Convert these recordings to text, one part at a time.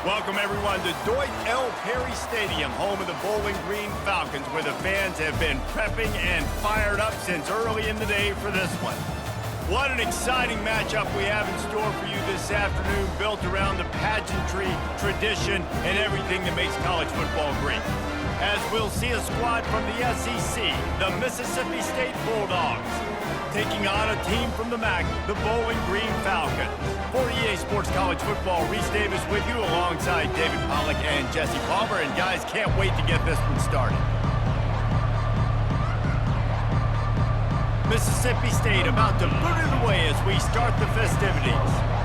Welcome, everyone, to Dwight L. Perry Stadium, home of the Bowling Green Falcons, where the fans have been prepping and fired up since early in the day for this one. What an exciting matchup we have in store for you this afternoon, built around the pageantry, tradition, and everything that makes college football great. As we'll see a squad from the SEC, the Mississippi State Bulldogs, taking on a team from the MAC, the Bowling Green Falcons. For EA Sports College Football, Reese Davis with you alongside David Pollack and Jesse Palmer. And guys, can't wait to get this one started. Mississippi State about to boot it away as we start the festivities.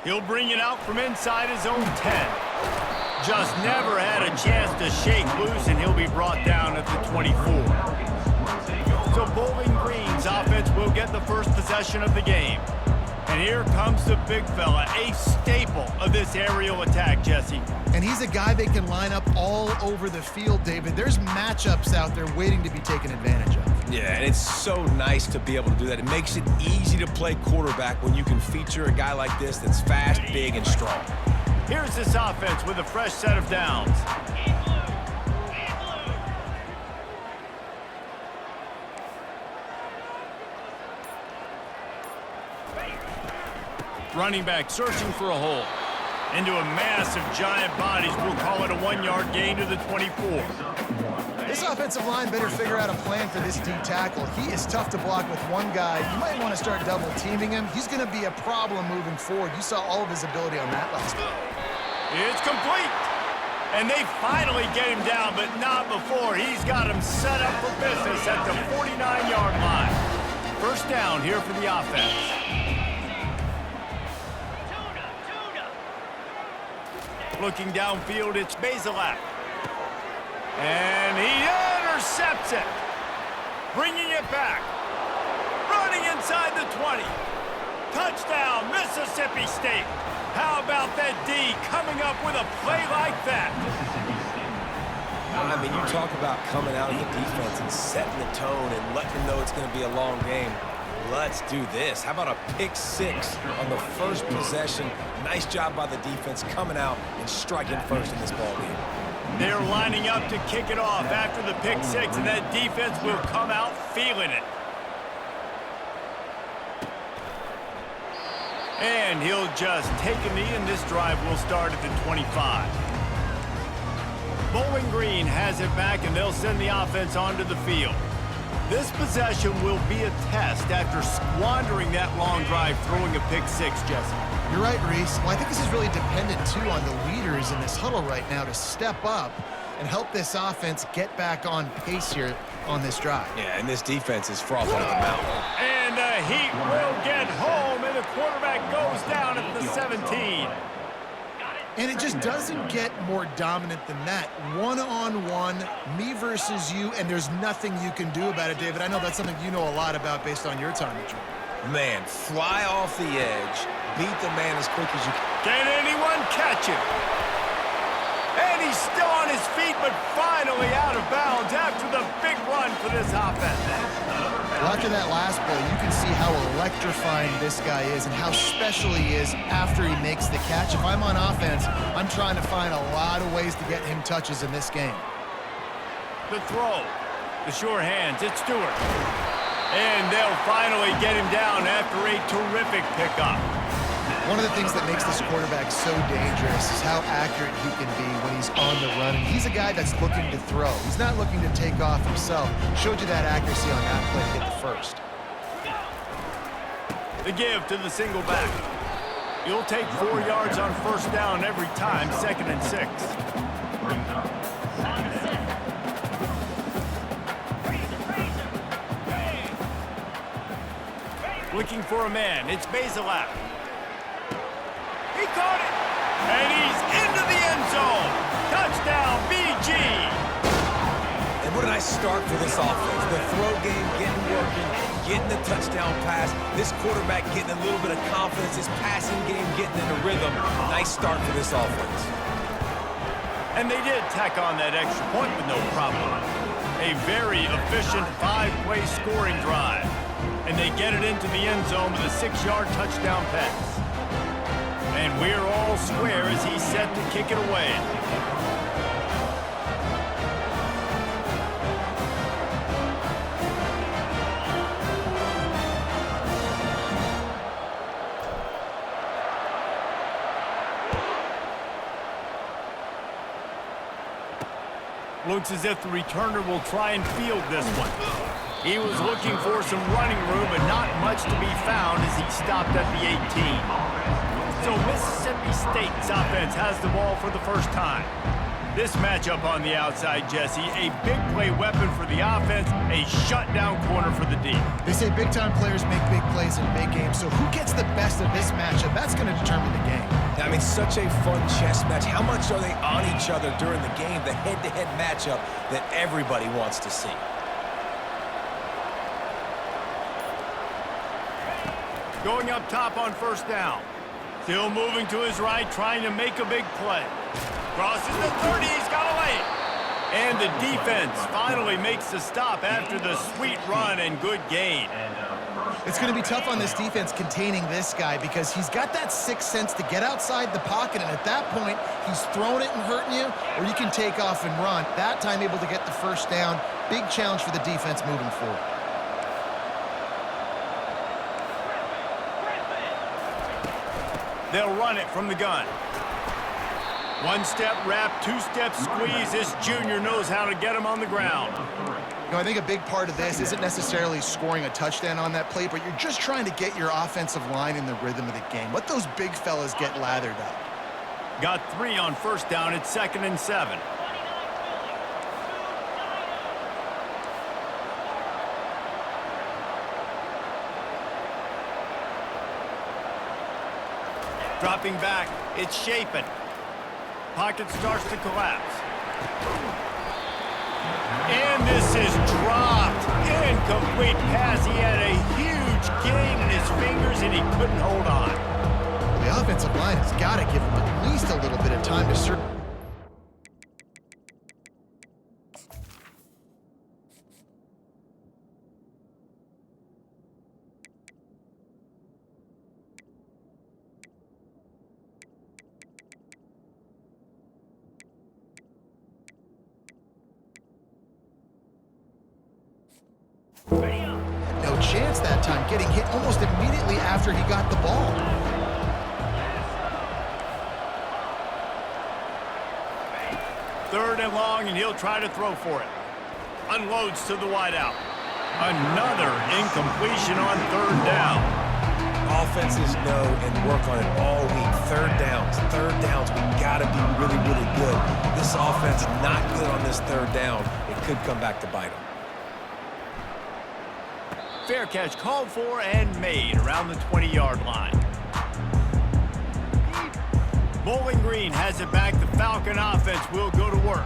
He'll bring it out from inside his own 10. Just never had a chance to shake loose, and he'll be brought down at the 24. So Bowling Green's offense will get the first possession of the game. And here comes the big fella, a staple of this aerial attack, Jesse. And he's a guy they can line up all over the field, David. There's matchups out there waiting to be taken advantage of. Yeah, and it's so nice to be able to do that. It makes it easy to play quarterback when you can feature a guy like this that's fast, big, and strong. Here's this offense with a fresh set of downs. Running back searching for a hole. Into a mass of giant bodies. We'll call it a 1-yard gain to the 24. This offensive line better figure out a plan for this D tackle. He is tough to block with one guy. You might want to start double teaming him. He's going to be a problem moving forward. You saw all of his ability on that last play. It's complete. And they finally get him down, but not before. He's got him set up for business at the 49-yard line. First down here for the offense. Looking downfield, it's Bazelak. And he intercepts it. Bringing it back. Running inside the 20. Touchdown, Mississippi State. How about that D coming up with a play like that? I mean, you talk about coming out of the defense and setting the tone and letting them know it's going to be a long game. Let's do this. How about a pick six on the first possession? Nice job by the defense coming out and striking first in this ballgame. They're lining up to kick it off after the pick six, and that defense will come out feeling it. And he'll just take a knee, and this drive will start at the 25. Bowling Green has it back, and they'll send the offense onto the field. This possession will be a test after squandering that long drive, throwing a pick six, Jesse. You're right, Reese. Well, I think this is really dependent, too, on the leaders in this huddle right now to step up and help this offense get back on pace here on this drive. Yeah, and this defense is frothing at the mouth. And the Heat will get home, and the quarterback goes down at the 17. And it just doesn't get more dominant than that. One-on-one, me versus you, and there's nothing you can do about it, David. I know that's something you know a lot about based on your time at Georgia. Man, fly off the edge, beat the man as quick as you can. Can anyone catch him? And he's still on his feet, but finally out of bounds after the big run for this offense. Well, after that last play, you can see how electrifying this guy is and how special he is after he makes the catch. If I'm on offense, I'm trying to find a lot of ways to get him touches in this game. The throw, the sure hands, it's Stewart. And they'll finally get him down after a terrific pickup. One of the things that makes this quarterback so dangerous is how accurate he can be when he's on the run. And he's a guy that's looking to throw. He's not looking to take off himself. Showed you that accuracy on that play to get the first. The give to the single back. He'll take 4 yards on first down every time, 2nd and 6. Looking for a man, it's Bazelak. He caught it, and he's into the end zone. Touchdown, BG. And what a nice start for this offense. The throw game getting working, getting the touchdown pass. This quarterback getting a little bit of confidence. His passing game getting in a rhythm. Nice start for this offense. And they did tack on that extra point with no problem. A very efficient 5-play scoring drive. And they get it into the end zone with a 6-yard touchdown pass. And we're all square as he's set to kick it away. Looks as if the returner will try and field this one. He was looking for some running room, but not much to be found as he stopped at the 18. So Mississippi State's offense has the ball for the first time. This matchup on the outside, Jesse, a big play weapon for the offense, a shutdown corner for the D. They say big-time players make big plays in big games, so who gets the best of this matchup? That's going to determine the game. I mean, such a fun chess match. How much are they on each other during the game? The head-to-head matchup that everybody wants to see. Going up top on first down. Still moving to his right, trying to make a big play. Crosses the 30, he's got away. And the defense finally makes the stop after the sweet run and good gain. It's going to be tough on this defense containing this guy because he's got that sixth sense to get outside the pocket, and at that point, he's throwing it and hurting you, or you can take off and run. That time able to get the first down. Big challenge for the defense moving forward. They'll run it from the gun. One-step wrap, two-step squeeze. This junior knows how to get him on the ground. You know, I think a big part of this isn't necessarily scoring a touchdown on that play, but you're just trying to get your offensive line in the rhythm of the game. Let those big fellas get lathered up. Got 3 on first down. It's 2nd and 7. Dropping back, it's Shapen. Pocket starts to collapse. And this is dropped. Incomplete pass. He had a huge gain in his fingers and he couldn't hold on. The offensive line has got to give him at least a little bit of time to serve. No chance that time, getting hit almost immediately after he got the ball. Third and long, and he'll try to throw for it. Unloads to the wideout. Another incompletion on third down. Offenses know and work on it all week. Third downs, we got to be really, really good. This offense not good on this third down. It could come back to bite them. Fair catch called for and made around the 20-yard line. Bowling Green has it back. The Falcon offense will go to work.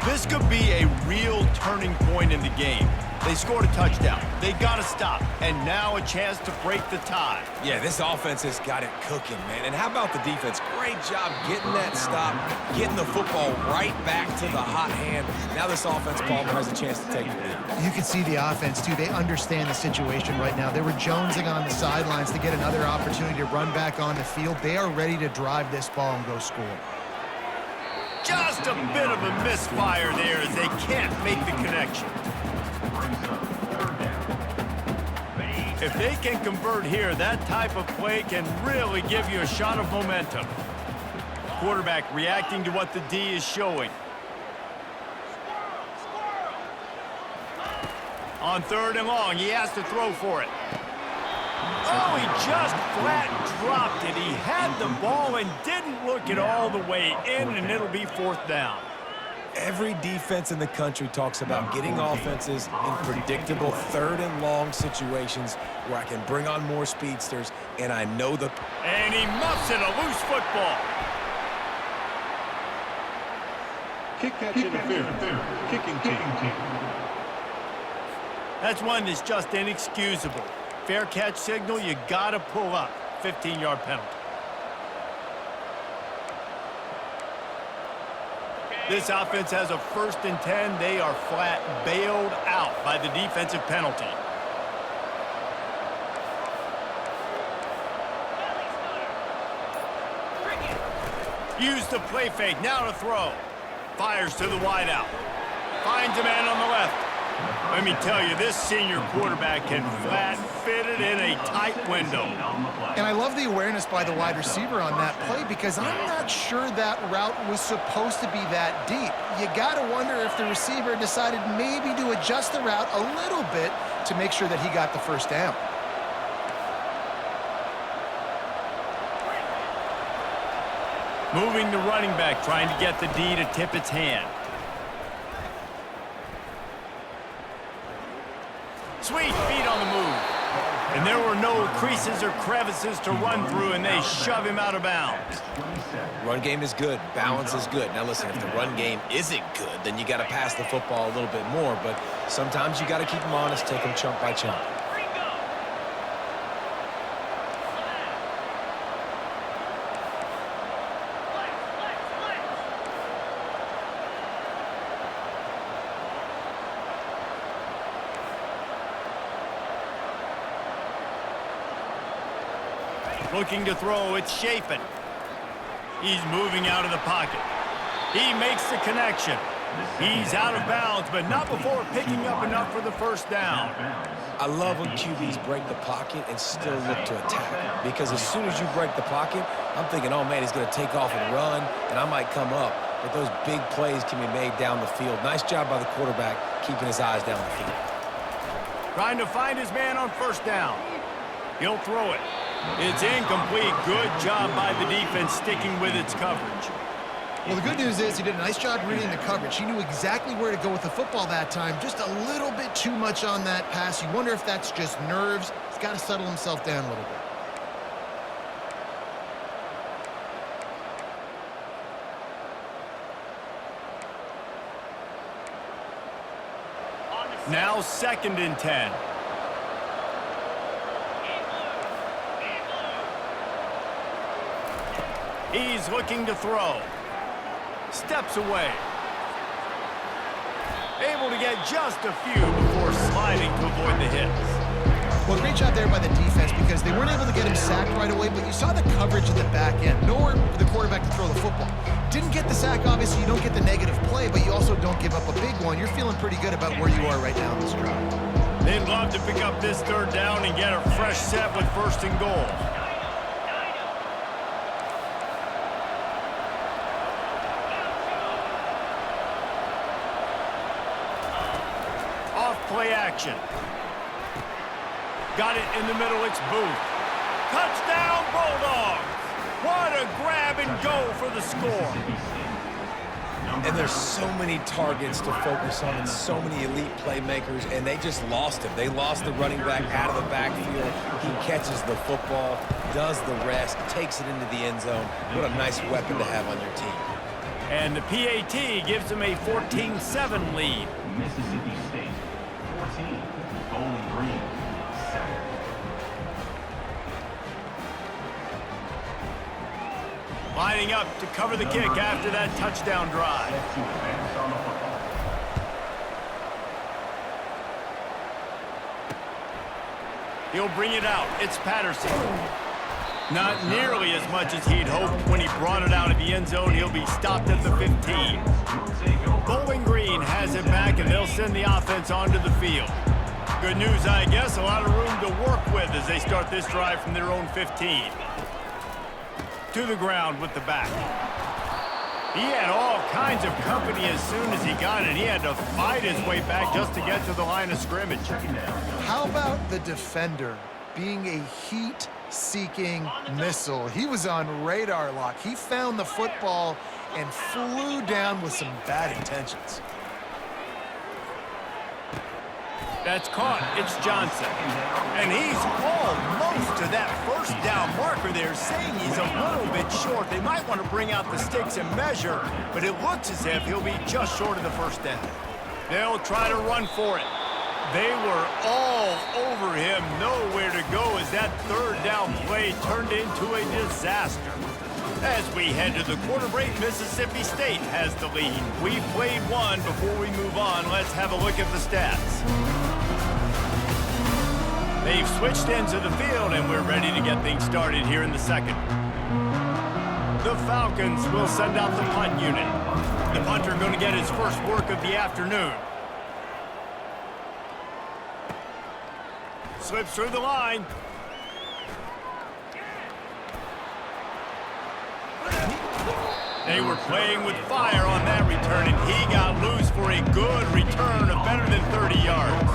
This could be a real turning point in the game. They scored a touchdown. They got to stop. And now a chance to break the tie. Yeah, this offense has got it cooking, man. And how about the defense? Great job getting that stop, getting the football right back to the hot hand. Now this offense, Palmer, has a chance to take the lead. You can see the offense, too. They understand the situation right now. They were jonesing on the sidelines to get another opportunity to run back on the field. They are ready to drive this ball and go score. Just a bit of a misfire there as they can't make the connection. If they can convert here, that type of play can really give you a shot of momentum. Quarterback reacting to what the D is showing. On third and long, he has to throw for it. Oh, he just flat dropped it. He had the ball and didn't look it all the way in, and it'll be fourth down. Every defense in the country talks about getting offenses in predictable third and long situations where I can bring on more speedsters, and I know the... And he muffs it, a loose football. Kick catch interference. Kicking team. That's one that's just inexcusable. Fair catch signal, you gotta pull up. 15-yard penalty. This offense has a 1st and 10. They are flat bailed out by the defensive penalty. Use the play fake, now to throw. Fires to the wideout. Finds a man on the left. Let me tell you, this senior quarterback can flat fit it in a tight window. And I love the awareness by the wide receiver on that play because I'm not sure that route was supposed to be that deep. You got to wonder if the receiver decided maybe to adjust the route a little bit to make sure that he got the first down. Moving the running back, trying to get the D to tip its hand. Sweet feet on the move. And there were no creases or crevices to run through, and they shove him out of bounds. Run game is good. Balance is good. Now, listen, if the run game isn't good, then you got to pass the football a little bit more. But sometimes you got to keep them honest, take them chunk by chunk. Looking to throw, it's Chafin. He's moving out of the pocket. He makes the connection. He's out of bounds, but not before picking up enough for the first down. I love when QBs break the pocket and still look to attack. Because as soon as you break the pocket, I'm thinking, oh man, he's going to take off and run, and I might come up. But those big plays can be made down the field. Nice job by the quarterback keeping his eyes down the field. Trying to find his man on first down. He'll throw it. It's incomplete. Good job by the defense sticking with its coverage. Well, the good news is he did a nice job reading the coverage. He knew exactly where to go with the football that time. Just a little bit too much on that pass. You wonder if that's just nerves. He's got to settle himself down a little bit. Now 2nd and 10. He's looking to throw. Steps away. Able to get just a few before sliding to avoid the hits. Well, great job there by the defense because they weren't able to get him sacked right away, but you saw the coverage in the back end. Nowhere for the quarterback to throw the football. Didn't get the sack, obviously. You don't get the negative play, but you also don't give up a big one. You're feeling pretty good about where you are right now in this drive. They'd love to pick up this 3rd down and get a fresh set with 1st and goal. Play action. Got it in the middle, it's Booth. Touchdown, Bulldogs! What a grab and go for the score. And there's so many targets to focus on and so many elite playmakers, and they just lost him. They lost the running back out of the backfield. He catches the football, does the rest, takes it into the end zone. What a nice weapon to have on your team. And the PAT gives them a 14-7 lead. Mississippi State, 14, Bowling Green, 7. Lining up to cover the kick after that touchdown drive. He'll bring it out. It's Patterson. Not nearly as much as he'd hoped when he brought it out of the end zone. He'll be stopped at the 15. Bowling Green has it back, and they'll send the offense onto the field. Good news, I guess, a lot of room to work with as they start this drive from their own 15. To the ground with the back. He had all kinds of company as soon as he got it. He had to fight his way back just to get to the line of scrimmage. How about the defender being a heat-seeking missile? He was on radar lock. He found the football and flew down with some bad intentions. That's caught. It's Johnson. And he's almost to that first down marker there, saying he's a little bit short. They might want to bring out the sticks and measure, but it looks as if he'll be just short of the first down. They'll try to run for it. They were all over him, nowhere to go as that third down play turned into a disaster. As we head to the quarter break, Mississippi State has the lead. We played one. Before we move on, let's have a look at the stats. They've switched ends of the field, and we're ready to get things started here in the second. The Falcons will send out the punt unit. The punter going to get his first work of the afternoon. Slips through the line. They were playing with fire on that return, and he got loose for a good return of better than 30 yards.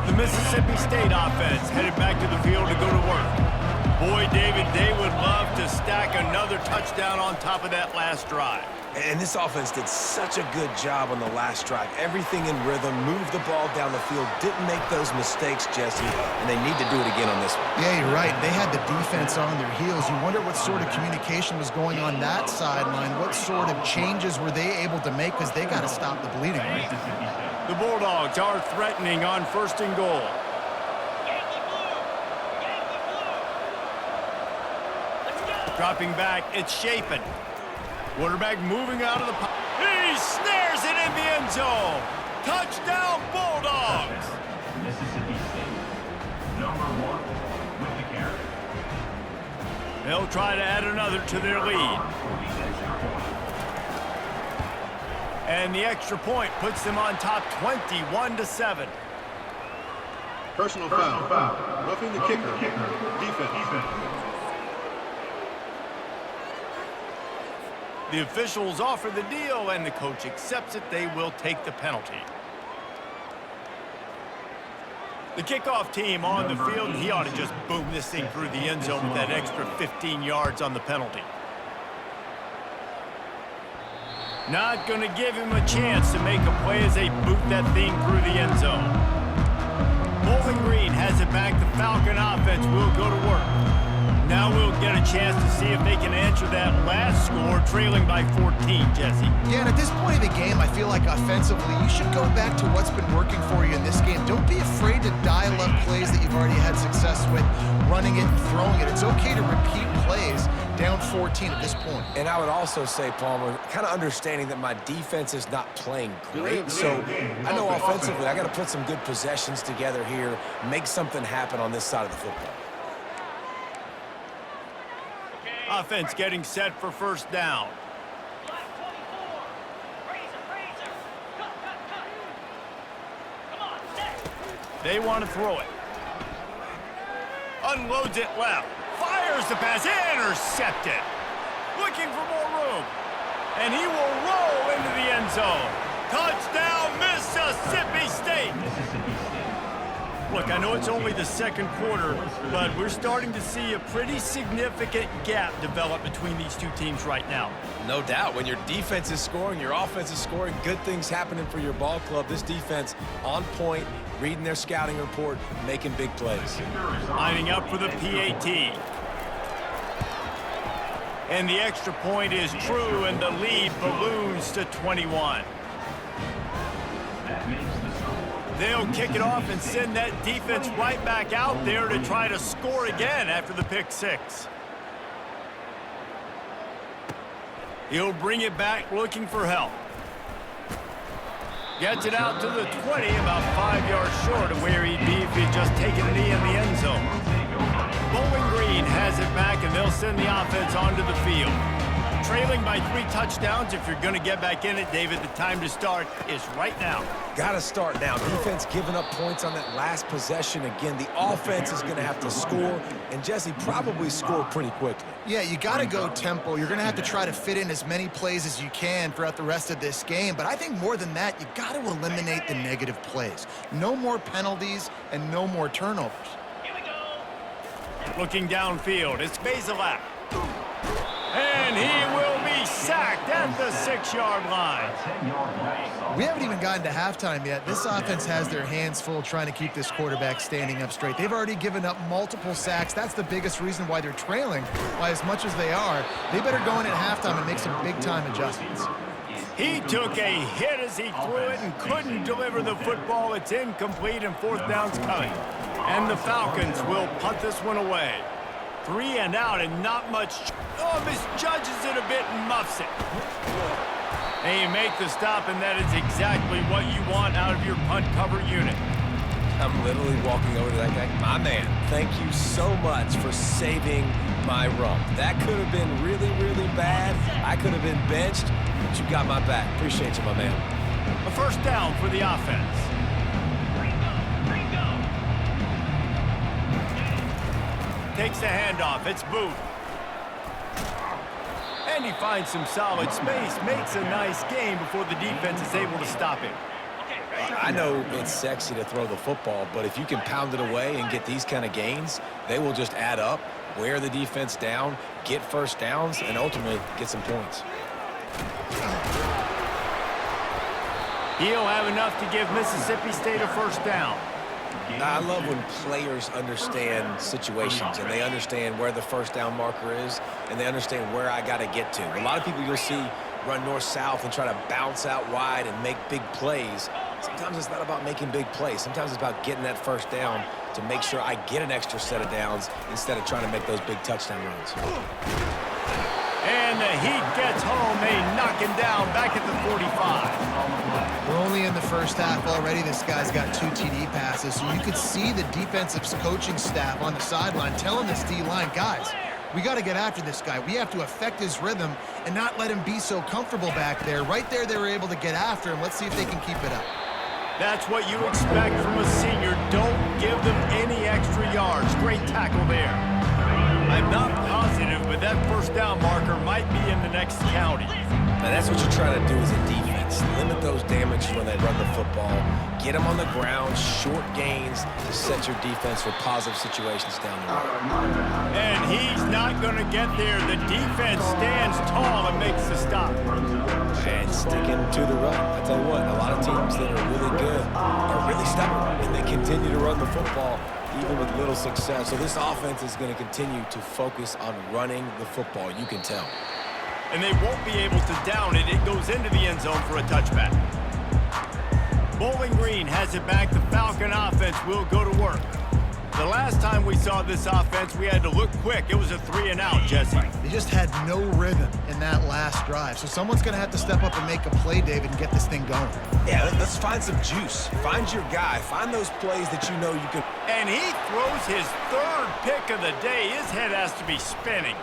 The Mississippi State offense headed back to the field to go to work. Boy, David, they would love to stack another touchdown on top of that last drive. And this offense did such a good job on the last drive. Everything in rhythm, moved the ball down the field, didn't make those mistakes, Jesse, and they need to do it again on this one. Yeah, you're right. They had the defense on their heels. You wonder what sort of communication was going on that sideline. What sort of changes were they able to make, because they got to stop the bleeding, right? The Bulldogs are threatening on 1st and goal. Dropping back, it's Chapin. Quarterback moving out of the pocket. He snares it in the end zone. Touchdown, Bulldogs. Mississippi State, number 1 with the carry. They'll try to add another to their lead. And the extra point puts them on top 21-7. Personal foul. Roughing the kicker. Defense. The officials offer the deal, and the coach accepts it. They will take the penalty. The kickoff team on the field, and he ought to just boom this thing through the end zone with that extra 15 yards on the penalty. Not going to give him a chance to make a play as they boot that thing through the end zone. Bowling Green has it back. The Falcon offense will go to work. Now we'll get a chance to see if they can answer that last score, trailing by 14, Jesse. Yeah, and at this point of the game, I feel like offensively, you should go back to what's been working for you in this game. Don't be afraid to dial up plays that you've already had success with, running it and throwing it. It's okay to repeat plays down 14 at this point. And I would also say, Palmer, kind of understanding that my defense is not playing great, so I know offensively I got to put some good possessions together here, make something happen on this side of the football. Offense getting set for 1st down. They want to throw it. Unloads it left. Fires the pass. Intercepted. Looking for more room. And he will roll into the end zone. Touchdown, Mississippi State. Look, I know it's only the second quarter, but we're starting to see a pretty significant gap develop between these two teams right now. No doubt. When your defense is scoring, your offense is scoring, good things happening for your ball club. This defense on point, reading their scouting report, making big plays. Lining up for the PAT. And the extra point is true, and the lead balloons to 21. They'll kick it off and send that defense right back out there to try to score again after the pick 6. He'll bring it back looking for help. Gets it out to the 20, about 5 yards short of where he'd be if he'd just taken a knee in the end zone. Bowling Green has it back, and they'll send the offense onto the field. Trailing by 3 touchdowns. If you're going to get back in it, David, the time to start is right now. Got to start now. Defense giving up points on that last possession. Again, the offense is going to have to score, and Jesse probably score pretty quickly. Yeah, you got to go tempo. You're going to have to try to fit in as many plays as you can throughout the rest of this game. But I think more than that, you got to eliminate the negative plays. No more penalties and no more turnovers. Here we go. Looking downfield, it's Bazelak. And he will be sacked at the 6-yard line. We haven't even gotten to halftime yet. This offense has their hands full trying to keep this quarterback standing up straight. They've already given up multiple sacks. That's the biggest reason why they're trailing by as much as they are. They better go in at halftime and make some big-time adjustments. He took a hit as he threw it and couldn't deliver the football. It's incomplete and fourth down's coming. And the Falcons will punt this one away. 3 and out and not much. Oh, misjudges it a bit and muffs it. And you make the stop, and that is exactly what you want out of your punt cover unit. I'm literally walking over to that guy. My man, thank you so much for saving my rump. That could have been really, really bad. I could have been benched, but you got my back. Appreciate you, my man. A first down for the offense. Takes the handoff. It's Booth. And he finds some solid space. Makes a nice gain before the defense is able to stop him. I know it's sexy to throw the football, but if you can pound it away and get these kind of gains, they will just add up, wear the defense down, get first downs, and ultimately get some points. He'll have enough to give Mississippi State a first down. I love when players understand situations and they understand where the first down marker is and they understand where I got to get to. A lot of people you'll see run north-south and try to bounce out wide and make big plays. Sometimes it's not about making big plays. Sometimes it's about getting that first down to make sure I get an extra set of downs instead of trying to make those big touchdown runs. And the Heat gets home. They knock him down back at the 45. We're only in the first half already. This guy's got 2 TD passes, so you could see the defensive coaching staff on the sideline telling this D-line, guys, we got to get after this guy. We have to affect his rhythm and not let him be so comfortable back there. Right there, they were able to get after him. Let's see if they can keep it up. That's what you expect from a senior. Don't give them any extra yards. Great tackle there. I'm not positive, but that first down marker might be in the next county. Now that's what you're trying to do as a defense. Limit those damages when they run the football. Get them on the ground, short gains to set your defense for positive situations down the road. And he's not going to get there. The defense stands tall and makes the stop. And sticking to the run. I tell you what, a lot of teams that are really good are really stubborn, and they continue to run the football even with little success. So this offense is going to continue to focus on running the football. You can tell. And they won't be able to down it. It goes into the end zone for a touchback. Bowling Green has it back. The Falcon offense will go to work. The last time we saw this offense, we had to look quick. It was a 3 and out, Jesse. They just had no rhythm in that last drive. So someone's going to have to step up and make a play, David, and get this thing going. Yeah, let's find some juice. Find your guy. Find those plays that you know you can. And he throws his 3rd pick of the day. His head has to be spinning.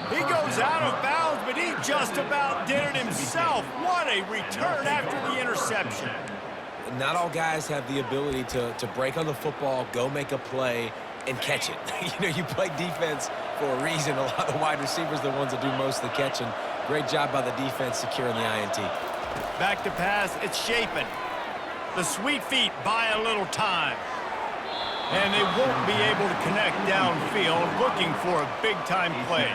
He goes out of bounds, but he just about did it himself. What a return after the interception. Not all guys have the ability to break on the football, go make a play, and catch it. You know, you play defense for a reason. A lot of the wide receivers are the ones that do most of the catching. Great job by the defense securing the INT. Back to pass, it's Shapen. The sweet feet buy a little time. And they won't be able to connect downfield, looking for a big-time play.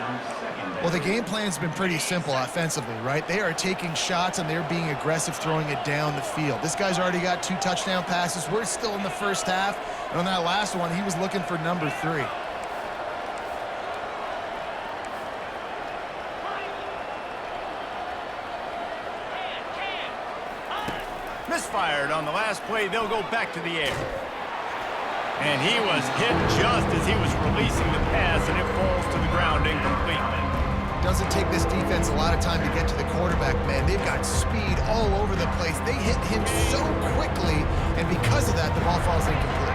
Well, the game plan's been pretty simple offensively, right? They are taking shots, and they're being aggressive, throwing it down the field. This guy's already got 2 touchdown passes. We're still in the first half. And on that last one, he was looking for number 3. Misfired on the last play. They'll go back to the air. And he was hit just as he was releasing the pass, and it falls to the ground incomplete. Doesn't take this defense a lot of time to get to the quarterback, man. They've got speed all over the place. They hit him so quickly, and because of that, the ball falls incomplete.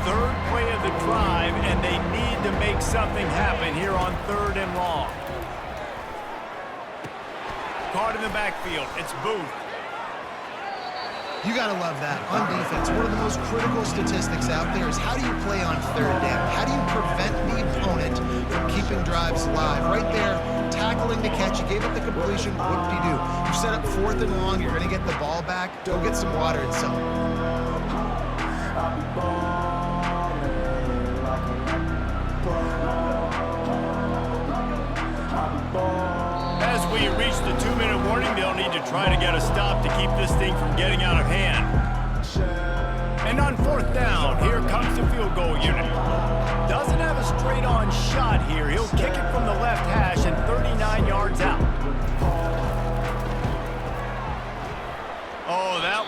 3rd play of the drive, and they need to make something happen here on 3rd and long. Caught in the backfield. It's Booth. You got to love that. On defense, one of the most critical statistics out there is how do you play on 3rd down? How do you prevent the opponent from keeping drives alive? Right there, tackling the catch. You gave it the completion. What did you do? You set up 4th and long. You're going to get the ball back. Go get some water and sell it. As we reach the 2-minute warning, they'll need to try to get a stop to keep this thing from getting out of hand. And on 4th down, here comes the field goal unit. Doesn't have a straight-on shot here. He'll kick it from the left hash and 39 yards out.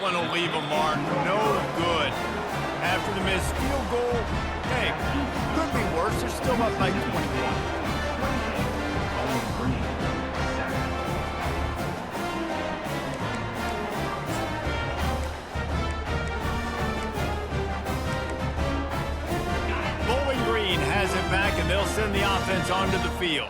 one will leave a mark. No good. After the missed field goal, hey, could be worse. They're still up by 21. Bowling Green has it back, and they'll send the offense onto the field.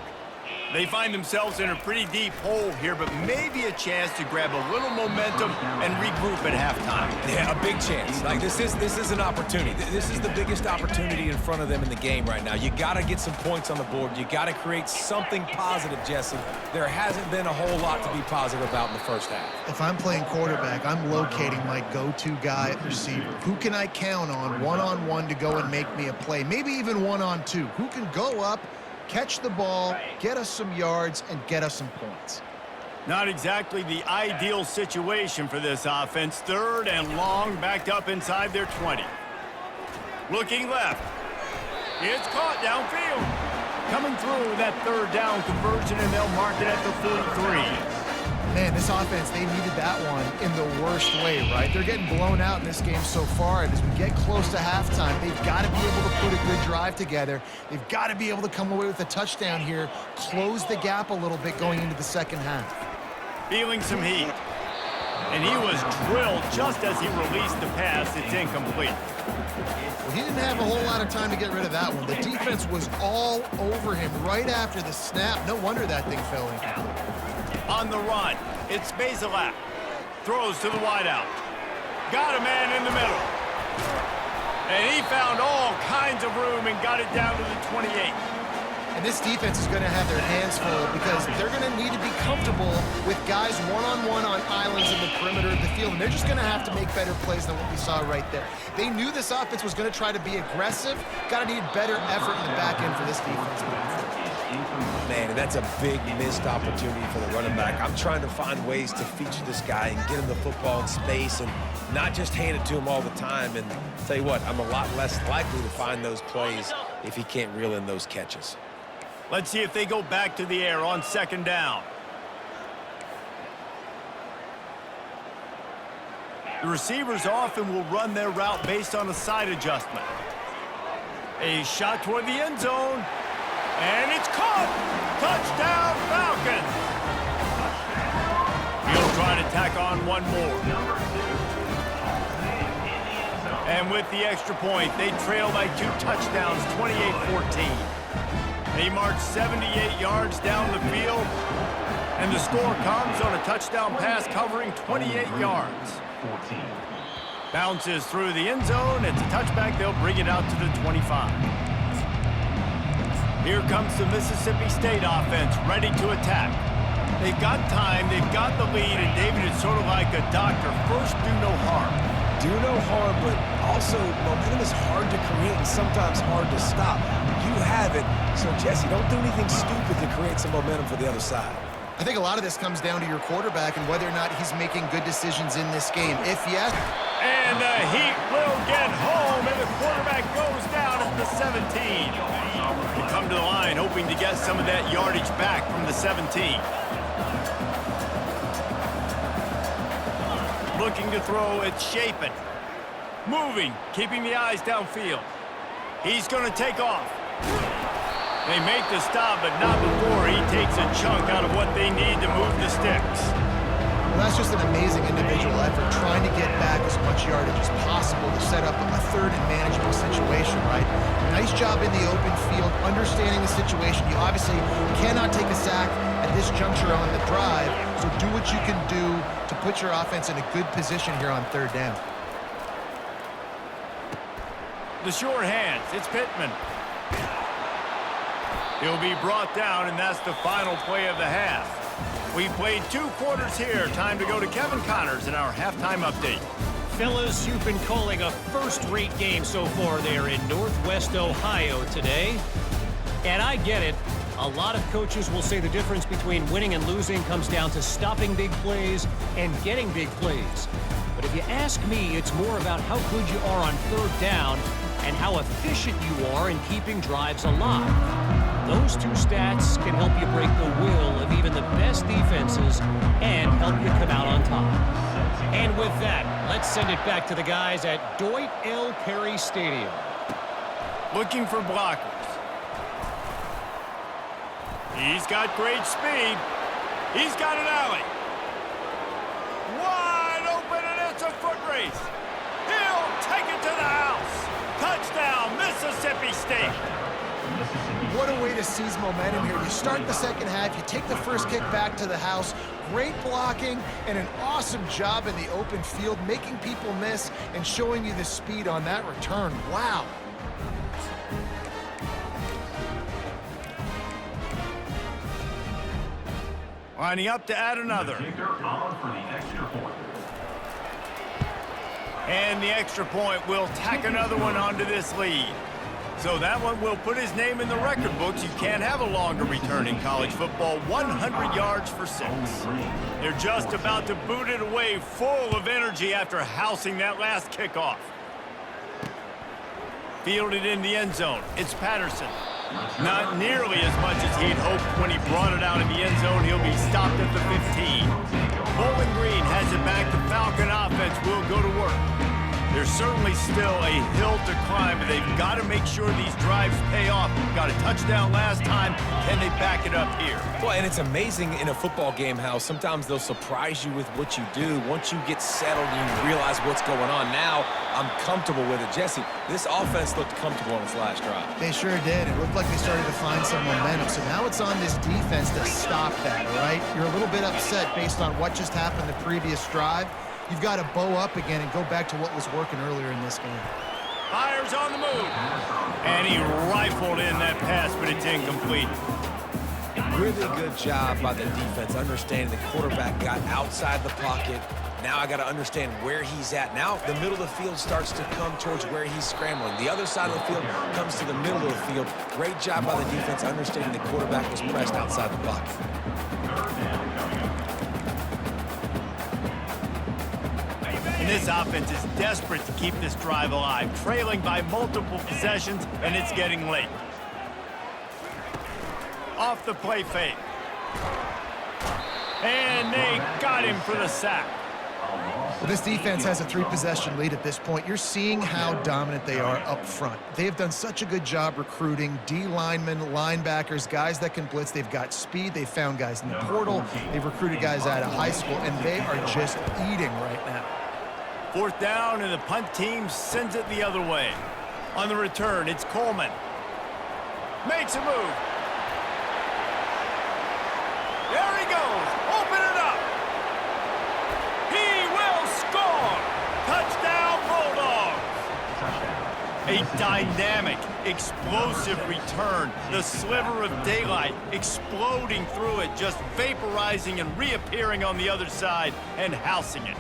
They find themselves in a pretty deep hole here, but maybe a chance to grab a little momentum and regroup at halftime. Yeah, a big chance. Like, this is an opportunity. This is the biggest opportunity in front of them in the game right now. You got to get some points on the board. You got to create something positive, Jesse. There hasn't been a whole lot to be positive about in the first half. If I'm playing quarterback, I'm locating my go-to guy at receiver. Who can I count on one-on-one to go and make me a play? Maybe even one-on-two. Who can go up, catch the ball, get us some yards, and get us some points? Not exactly the ideal situation for this offense. 3rd and long, backed up inside their 20. Looking left. It's caught downfield. Coming through that 3rd down conversion, and they'll mark it at the 43. Man, this offense, they needed that one in the worst way, right? They're getting blown out in this game so far, and as we get close to halftime, they've got to be able to put a good drive together. They've got to be able to come away with a touchdown here, close the gap a little bit going into the second half. Feeling some heat. And he was drilled just as he released the pass. It's incomplete. Well, he didn't have a whole lot of time to get rid of that one. The defense was all over him right after the snap. No wonder that thing fell in. On the run, it's Bazelak. Throws to the wideout. Got a man in the middle. And he found all kinds of room and got it down to the 28. And this defense is going to have their hands full because they're going to need to be comfortable with guys one-on-one on islands in the perimeter of the field. And they're just going to have to make better plays than what we saw right there. They knew this offense was going to try to be aggressive. Got to need better effort in the back end for this defense. Man, and that's a big missed opportunity for the running back. I'm trying to find ways to feature this guy and get him the football in space and not just hand it to him all the time. And tell you what, I'm a lot less likely to find those plays if he can't reel in those catches. Let's see if they go back to the air on 2nd down. The receivers often will run their route based on a side adjustment. A shot toward the end zone. And it's caught! Touchdown, Falcons! He'll try to tack on one more. And with the extra point, they trail by 2 touchdowns, 28-14. They march 78 yards down the field, and the score comes on a touchdown pass covering 28 yards. Bounces through the end zone. It's a touchback. They'll bring it out to the 25. Here comes the Mississippi State offense, ready to attack. They've got time, they've got the lead, and David is sort of like a doctor. First, do no harm. Do no harm, but also momentum is hard to create and sometimes hard to stop. You have it, so Jesse, don't do anything stupid to create some momentum for the other side. I think a lot of this comes down to your quarterback and whether or not he's making good decisions in this game. If yes... And the heat will get home, and the quarterback goes down at the 17. They come to the line hoping to get some of that yardage back from the 17. Looking to throw, it's Chapin. Moving, keeping the eyes downfield. He's going to take off. They make the stop, but not before he takes a chunk out of what they need to move the sticks. Well, that's just an amazing individual effort, trying to get back as much yardage as possible to set up a 3rd and manageable situation, right? Nice job in the open field, understanding the situation. You obviously cannot take a sack at this juncture on the drive, so do what you can do to put your offense in a good position here on 3rd down. The sure hands, it's Pittman. He'll be brought down, and that's the final play of the half. We played 2 quarters here. Time to go to Kevin Connors in our halftime update. Fellas, you've been calling a first-rate game so far there in Northwest Ohio today. And I get it. A lot of coaches will say the difference between winning and losing comes down to stopping big plays and getting big plays. But if you ask me, it's more about how good you are on 3rd down and how efficient you are in keeping drives alive. Those 2 stats can help you break the will of even the best defenses and help you come out on top. And with that, let's send it back to the guys at Deutsch L. Perry Stadium. Looking for blockers. He's got great speed. He's got an alley. Wide open, and it's a foot race. He'll take it to the house. Touchdown, Mississippi State. What a way to seize momentum here. You start the second half, you take the first kick back to the house. Great blocking and an awesome job in the open field, making people miss and showing you the speed on that return. Wow. Lining up to add another. And the extra point will tack another one onto this lead. So that one will put his name in the record books. You can't have a longer return in college football. 100 yards for 6. They're just about to boot it away, full of energy after housing that last kickoff. Fielded in the end zone. It's Patterson. Not nearly as much as he'd hoped when he brought it out in the end zone. He'll be stopped at the 15. Bowling Green has it back. The Falcon offense will go to work. There's certainly still a hill to climb, but they've got to make sure these drives pay off. Got a touchdown last time. Can they back it up here? Well, and it's amazing in a football game how sometimes they'll surprise you with what you do. Once you get settled and you realize what's going on, now I'm comfortable with it. Jesse, this offense looked comfortable on its last drive. They sure did. It looked like they started to find some momentum. So now it's on this defense to stop that, all right? You're a little bit upset based on what just happened the previous drive. You've got to bow up again and go back to what was working earlier in this game. Fires on the move. And he rifled in that pass, but it's incomplete. Really good job by the defense, understanding the quarterback got outside the pocket. Now I got to understand where he's at. Now the middle of the field starts to come towards where he's scrambling. The other side of the field comes to the middle of the field. Great job by the defense, understanding the quarterback was pressed outside the pocket. And this offense is desperate to keep this drive alive, trailing by multiple possessions, and it's getting late. Off the play fake. And they got him for the sack. Well, this defense has a 3-possession lead at this point. You're seeing how dominant they are up front. They have done such a good job recruiting D linemen, linebackers, guys that can blitz. They've got speed. They've found guys in the portal. They've recruited guys out of high school, and they are just eating right now. 4th down, and the punt team sends it the other way. On the return, it's Coleman. Makes a move. There he goes. Open it up. He will score. Touchdown, Bulldogs. A dynamic, explosive return. The sliver of daylight exploding through it, just vaporizing and reappearing on the other side and housing it.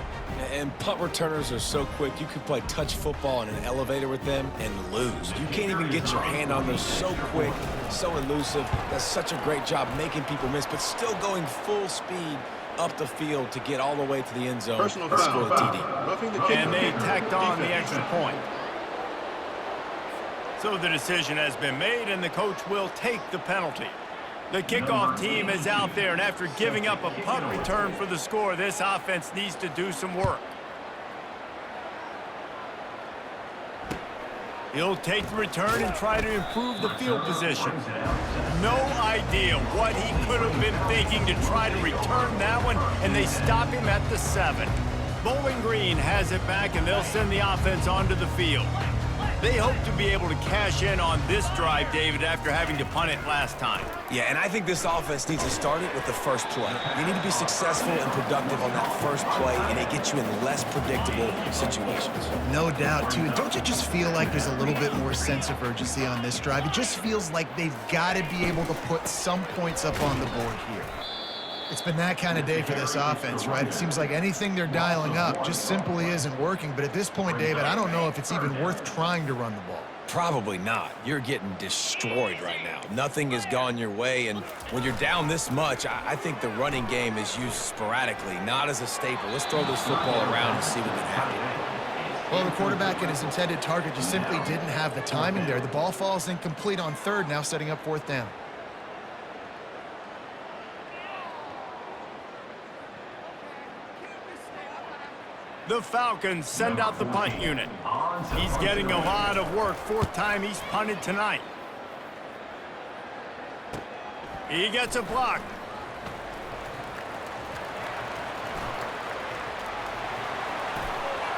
And punt returners are so quick. You could play touch football in an elevator with them and lose. You can't even get your hand on them. So quick, so elusive. That's such a great job making people miss, but still going full speed up the field to get all the way to the end zone and score the TD. Roughing the kicker. And they tacked on the extra point. So the decision has been made, and the coach will take the penalty. The kickoff team is out there, and after giving up a punt return for the score, this offense needs to do some work. He'll take the return and try to improve the field position. No idea what he could have been thinking to try to return that one, and they stop him at the 7. Bowling Green has it back, and they'll send the offense onto the field. They hope to be able to cash in on this drive, David, after having to punt it last time. Yeah, and I think this offense needs to start it with the first play. You need to be successful and productive on that first play, and it gets you in less predictable situations. No doubt, too. And don't you just feel like there's a little bit more sense of urgency on this drive? It just feels like they've got to be able to put some points up on the board here. It's been that kind of day for this offense, right? It seems like anything they're dialing up just simply isn't working. But at this point, David, I don't know if it's even worth trying to run the ball. Probably not. You're getting destroyed right now. Nothing has gone your way, and when you're down this much, I think the running game is used sporadically, not as a staple. Let's throw this football around and see what can happen. Well, the quarterback and his intended target just simply didn't have the timing there. The ball falls incomplete on 3rd, now setting up 4th down. The Falcons send out the punt unit. He's getting a lot of work. 4th time he's punted tonight. He gets a block.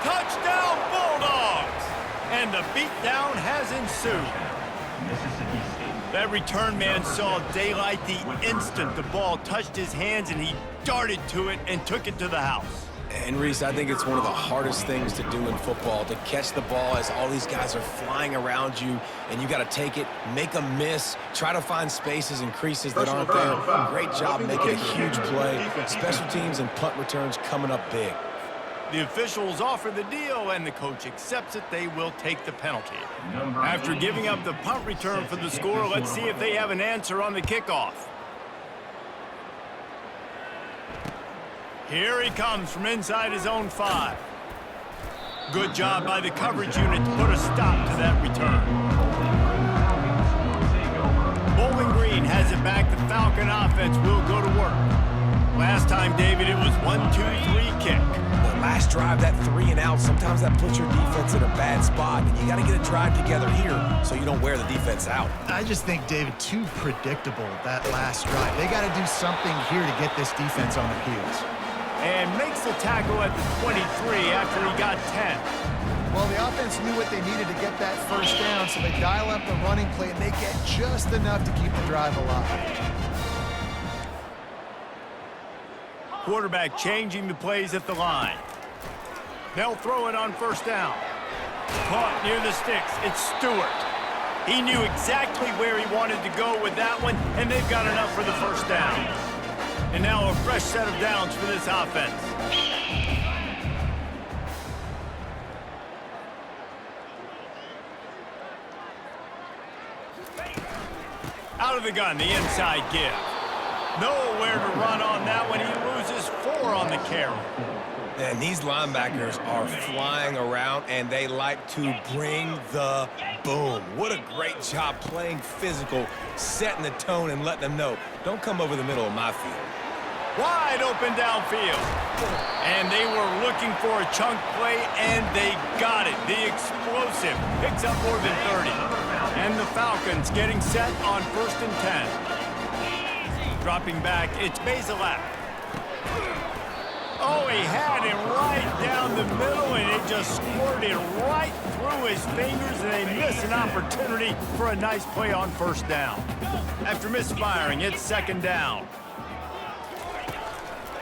Touchdown Bulldogs! And the beatdown has ensued. Mississippi State. That return man saw daylight the instant the ball touched his hands, and he darted to it and took it to the house. And Reese, I think it's one of the hardest things to do in football, to catch the ball as all these guys are flying around you, and you got to take it, make a miss, try to find spaces and creases that aren't there. Great job making a huge play. Special teams and punt returns coming up big. The officials offer the deal, and the coach accepts it. They will take the penalty. After giving up the punt return for the score, let's see if they have an answer on the kickoff. Here he comes from inside his own 5. Good job by the coverage unit to put a stop to that return. Bowling Green has it back. The Falcon offense will go to work. Last time, David, it was 1-2-3 kick. The last drive, that 3 and out, sometimes that puts your defense in a bad spot, and you got to get a drive together here so you don't wear the defense out. I just think, David, too predictable, that last drive. They got to do something here to get this defense on their heels. And makes the tackle at the 23 after he got 10. Well, the offense knew what they needed to get that first down, so they dial up the running play, and they get just enough to keep the drive alive. Quarterback changing the plays at the line. They'll throw it on 1st down. Caught near the sticks. It's Stewart. He knew exactly where he wanted to go with that one, and they've got enough for the 1st down. And now a fresh set of downs for this offense. Out of the gun, the inside give. Nowhere to run on that one. He loses 4 on the carry. And these linebackers are flying around, and they like to bring the boom. What a great job playing physical, setting the tone, and letting them know, don't come over the middle of my field. Wide open downfield. And they were looking for a chunk play, and they got it. The explosive picks up more than 30. And the Falcons getting set on 1st and 10. Dropping back, it's Bazelak. Oh, he had him right down the middle, and it just squirted right through his fingers, and they miss an opportunity for a nice play on 1st down. After misfiring, it's 2nd down.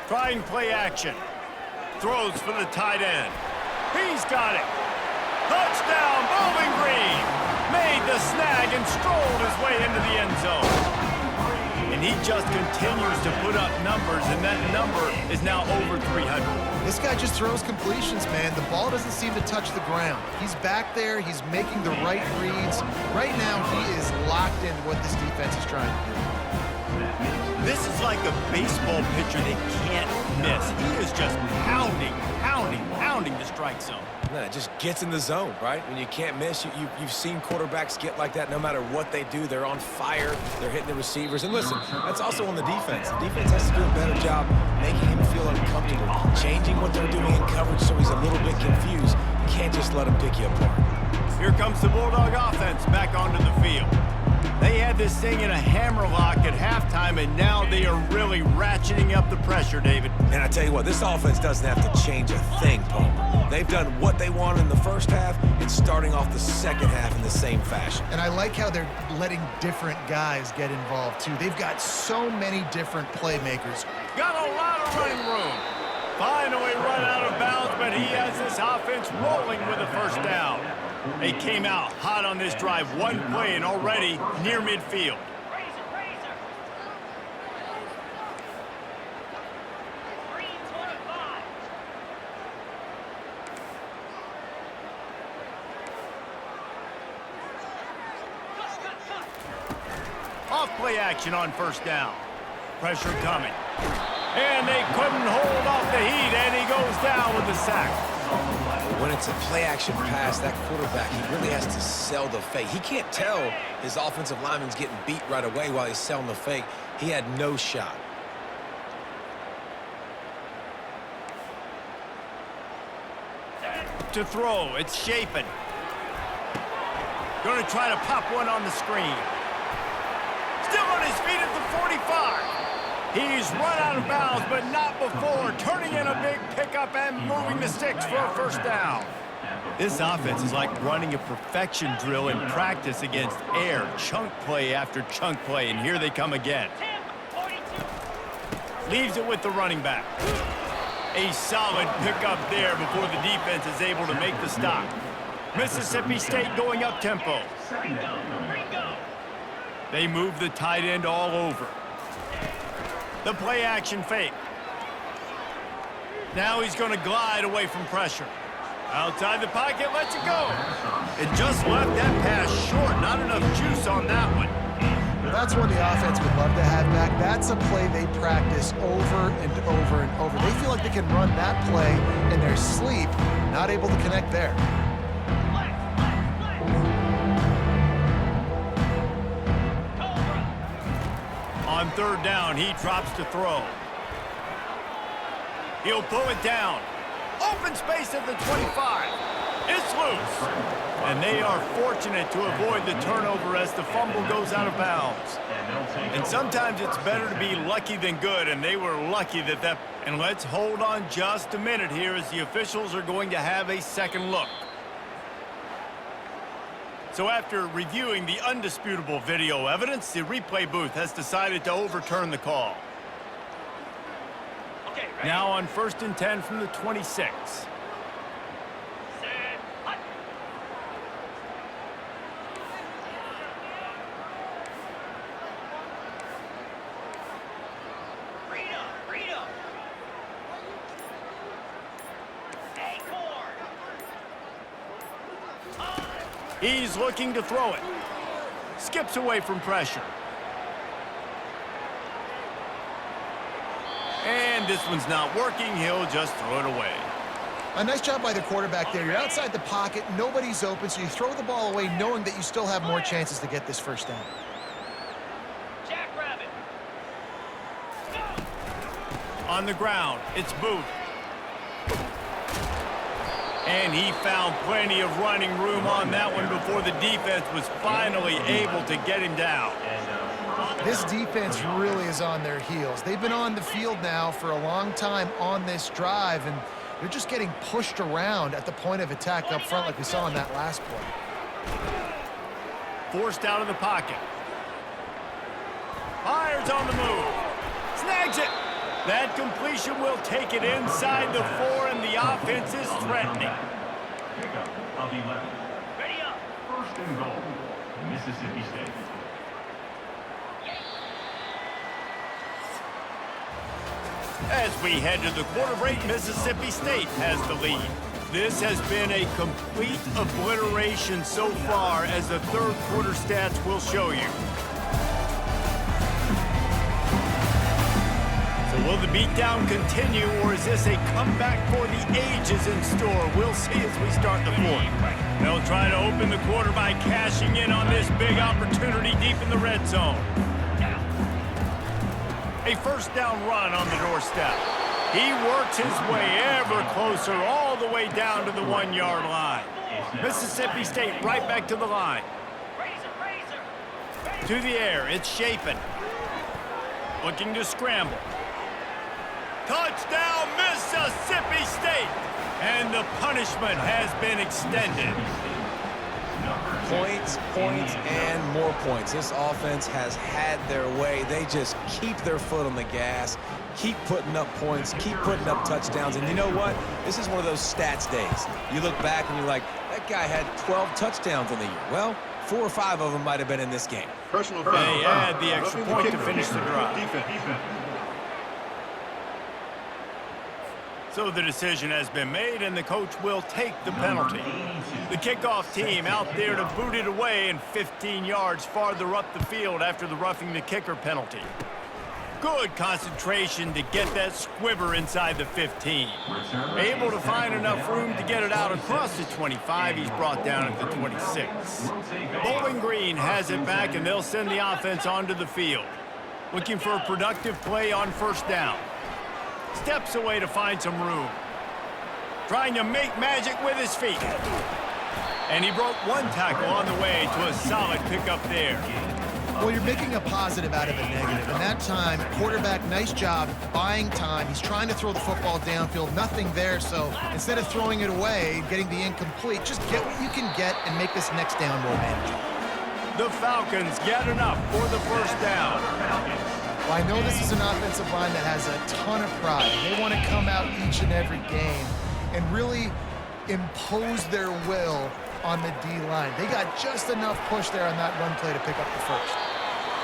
Trying play action. Throws for the tight end. He's got it. Touchdown, Bowling Green. Made the snag and strolled his way into the end zone. And he just continues to put up numbers, and that number is now over 300. This guy just throws completions, man. The ball doesn't seem to touch the ground. He's back there. He's making the right reads. Right now, he is locked into what this defense is trying to do. This is like a baseball pitcher they can't miss. He is just pounding the strike zone. No, it just gets in the zone, right? When you can't miss, you've seen quarterbacks get like that no matter what they do. They're on fire. They're hitting the receivers. And listen, that's also on the defense. The defense has to do a better job making him feel uncomfortable, changing what they're doing in coverage so he's a little bit confused. You can't just let him pick you apart. Here comes the Bulldog offense back onto the field. They had this thing in a hammerlock at halftime, and now they are really ratcheting up the pressure, David. And I tell you what, this offense doesn't have to change a thing, Palmer. They've done what they wanted in the first half and starting off the second half in the same fashion. And I like how they're letting different guys get involved, too. They've got so many different playmakers. Got a lot of running room. Finally run out of bounds, but he has this offense rolling with a 1st down. They came out hot on this drive. One play and already near midfield. Off play action on 1st down. Pressure coming. And they couldn't hold off the heat, and he goes down with the sack. When it's a play-action pass, that quarterback, he really has to sell the fake. He can't tell his offensive lineman's getting beat right away while he's selling the fake. He had no shot. to throw. It's Chapin. Going to try to pop one on the screen. Still on his feet at the 45. He's run out of bounds, but not before turning in a big pickup and moving the sticks for a first down. This offense is like running a perfection drill in practice against air, chunk play after chunk play, and here they come again. Leaves it with the running back. A solid pickup there before the defense is able to make the stop. Mississippi State going up tempo. They move the tight end all over. The play action fake. Now he's going to glide away from pressure. Outside the pocket, lets it go. It just left that pass short. Not enough juice on that one. That's one the offense would love to have back. That's a play they practice over and over and over. They feel like they can run that play in their sleep, not able to connect there. On third down, he drops to throw. He'll pull it down. Open space at the 25. It's loose. And they are fortunate to avoid the turnover as the fumble goes out of bounds. And sometimes it's better to be lucky than good, and they were lucky that. And let's hold on just a minute here as the officials are going to have a second look. So after reviewing the undisputable video evidence, the replay booth has decided to overturn the call. Okay, now on 1st and 10 from the 26. He's looking to throw it. Skips away from pressure. And this one's not working. He'll just throw it away. A nice job by the quarterback there. You're outside the pocket. Nobody's open, so you throw the ball away knowing that you still have more chances to get this first down. Jackrabbit. On the ground, it's Booth. And he found plenty of running room on that one before the defense was finally able to get him down. This defense really is on their heels. They've been on the field now for a long time on this drive, and they're just getting pushed around at the point of attack up front like we saw in that last play. Forced out of the pocket. Fires on the move. Snags it. That completion will take it inside the 4, and the offense is threatening. Pickup of 11. Ready up. 1st and goal, Mississippi State. As we head to the quarter break, Mississippi State has the lead. This has been a complete obliteration so far, as the third quarter stats will show you. Will the beatdown continue, or is this a comeback for the ages in store? We'll see as we start the fourth. They'll try to open the quarter by cashing in on this big opportunity deep in the red zone. A first down run on the doorstep. He works his way ever closer all the way down to the 1-yard line. Mississippi State right back to the line. To the air, it's Chapin. Looking to scramble. Touchdown, Mississippi State! And the punishment has been extended. Points, points, and more points. This offense has had their way. They just keep their foot on the gas, keep putting up points, keep putting up touchdowns. And you know what? This is one of those stats days. You look back and you're like, that guy had 12 touchdowns in the year. Well, 4 or 5 of them might have been in this game. Personal foul. They add the extra point to finish the drive. Defense. So the decision has been made, and the coach will take the penalty. The kickoff team out there to boot it away and 15 yards farther up the field after the roughing the kicker penalty. Good concentration to get that squibber inside the 15. Able to find enough room to get it out across the 25. He's brought down at the 26. Bowling Green has it back, and they'll send the offense onto the field. Looking for a productive play on first down. Steps away to find some room. trying to make magic with his feet. And he broke one tackle on the way to a solid pickup there. Well, you're making a positive out of a negative. And that time, quarterback, nice job buying time. He's trying to throw the football downfield, nothing there. So instead of throwing it away, getting the incomplete, just get what you can get and make this next down more manageable. The Falcons get enough for the first down. Well, I know this is an offensive line that has a ton of pride. They want to come out each and every game and really impose their will on the D-line. They got just enough push there on that run play to pick up the first.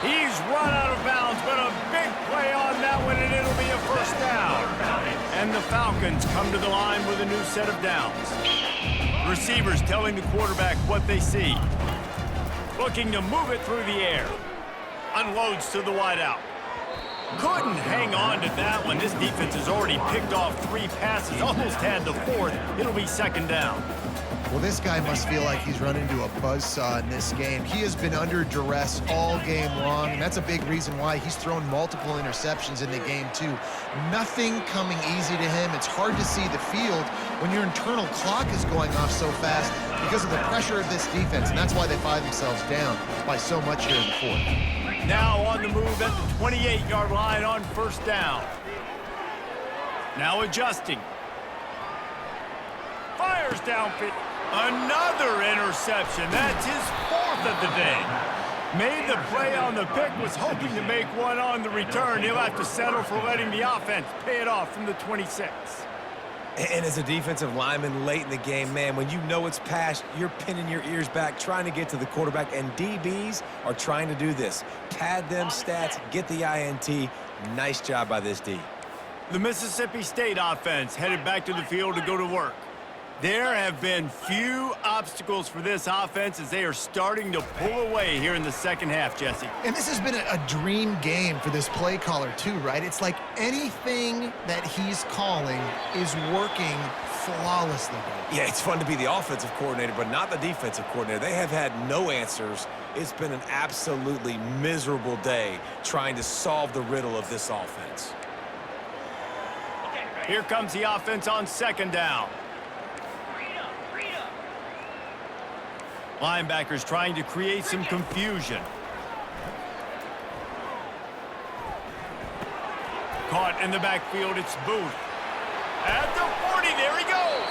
He's run out of bounds, but a big play on that one, and it'll be a first down. And the Falcons come to the line with a new set of downs. Receivers telling the quarterback what they see. Looking to move it through the air. Unloads to the wideout. Couldn't hang on to that one. This defense has already picked off 3 passes, almost had the 4th. It'll be second down. Well, this guy must feel like he's run into a buzzsaw in this game. He has been under duress all game long, and that's a big reason why he's thrown multiple interceptions in the game, too. Nothing coming easy to him. It's hard to see the field when your internal clock is going off so fast because of the pressure of this defense, and that's why they find themselves down by so much here in the 4th. Now on the move at the 28-yard line on first down. Now adjusting. Fires downfield. Another interception. That's his 4th of the day. Made the play on the pick, was hoping to make one on the return. He'll have to settle for letting the offense pay it off from the 26. And as a defensive lineman late in the game, man, when you know it's past, you're pinning your ears back, trying to get to the quarterback, and DBs are trying to do this. Pad them stats, get the INT. Nice job by this D. The Mississippi State offense headed back to the field to go to work. There have been few obstacles for this offense as they are starting to pull away here in the second half, Jesse. And this has been a dream game for this play caller, too, right? It's like anything that he's calling is working flawlessly. Yeah, it's fun to be the offensive coordinator, but not the defensive coordinator. They have had no answers. It's been an absolutely miserable day trying to solve the riddle of this offense. Here comes the offense on second down. Linebackers trying to create some confusion. Caught in the backfield, it's Booth. At the 40, there he goes.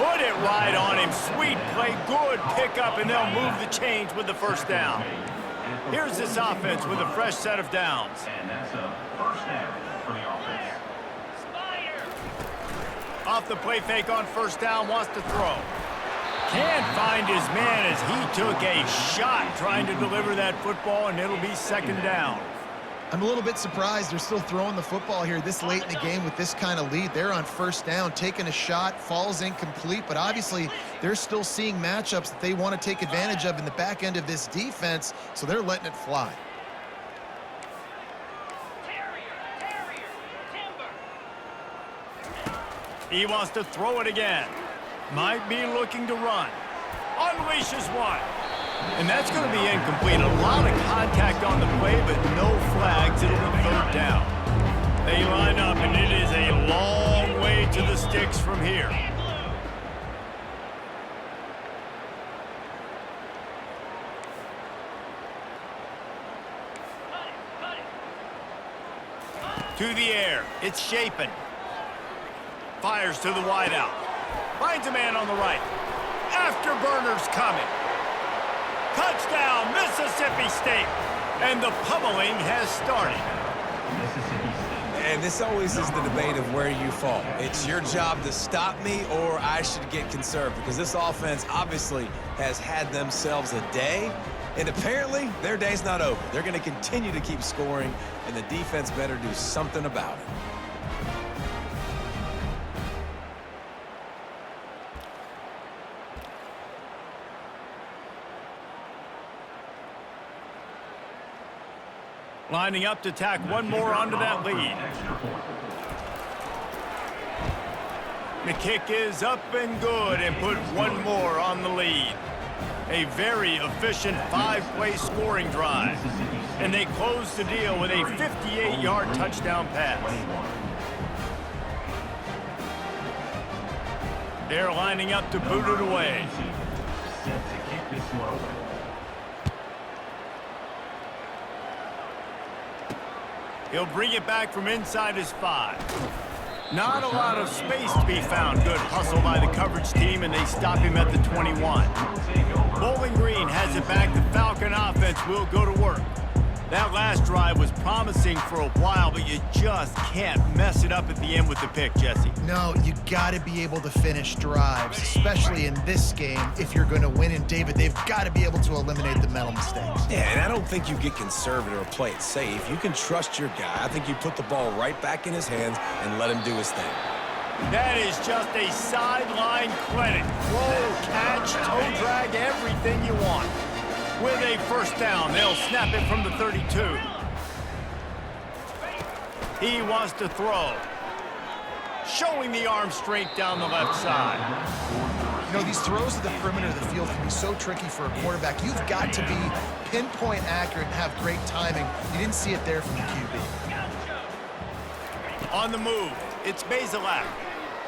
Put it right on him. Sweet play, good pickup, and they'll move the chains with the first down. Here's this offense with a fresh set of downs. And that's a first down for the offense. Off the play fake on first down, wants to throw. Can't find his man as he took a shot trying to deliver that football, and it'll be second down. I'm a little bit surprised they're still throwing the football here this late in the game with this kind of lead. They're on first down, taking a shot, falls incomplete, but obviously they're still seeing matchups that they want to take advantage of in the back end of this defense, so they're letting it fly. He wants to throw it again. Might be looking to run. Unleashes one. And that's going to be incomplete. A lot of contact on the play, but no flags. It'll be third down. They line up, and it is a long way to the sticks from here. To the air. It's Shapen. Fires to the wideout. Finds a man on the right. Afterburner's coming. Touchdown, Mississippi State. And the pummeling has started. And this always is the debate of where you fall. It's your job to stop me, or I should get conserved, because this offense obviously has had themselves a day, and apparently their day's not over. They're going to continue to keep scoring, and the defense better do something about it. Lining up to tack one more onto that lead. The kick is up and good and put one more on the lead. A very efficient 5-play scoring drive. And they close the deal with a 58-yard touchdown pass. They're lining up to boot it away. Set to kick this one away. He'll bring it back from inside his 5. Not a lot of space to be found. Good hustle by the coverage team, and they stop him at the 21. Bowling Green has it back. The Falcon offense will go to work. That last drive was promising for a while, but you just can't mess it up at the end with the pick, Jesse. No, you got to be able to finish drives, especially in this game. If you're going to win, and David, they've got to be able to eliminate the mental mistakes. Yeah, and I don't think you get conservative or play it safe. You can trust your guy. I think you put the ball right back in his hands and let him do his thing. That is just a sideline clinic. Throw, catch, toe drag, everything you want. With a first down, they'll snap it from the 32. He wants to throw. Showing the arm strength down the left side. You know, these throws to the perimeter of the field can be so tricky for a quarterback. You've got to be pinpoint accurate and have great timing. You didn't see it there from the QB. On the move, it's Bazelak.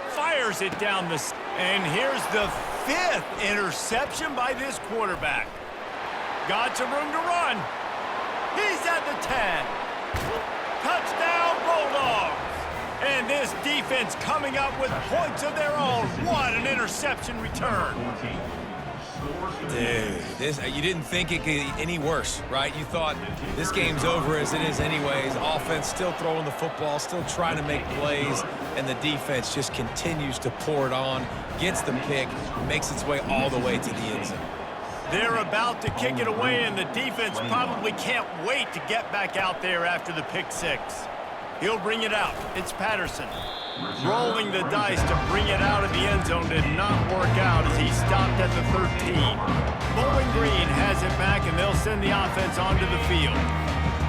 Fires it down the... And here's the 5th interception by this quarterback. Got some room to run. He's at the 10. Touchdown, Bulldogs. And this defense coming up with points of their own. What an interception return. Dude, you didn't think it could get any worse, right? You thought this game's over as it is anyways. Offense still throwing the football, still trying to make plays, and the defense just continues to pour it on, gets the pick, makes its way all the way to the end zone. They're about to kick it away, and the defense probably can't wait to get back out there after the pick 6. He'll bring it out. It's Patterson. Rolling the dice to bring it out of the end zone did not work out as he stopped at the 13. Bowling Green has it back, and they'll send the offense onto the field.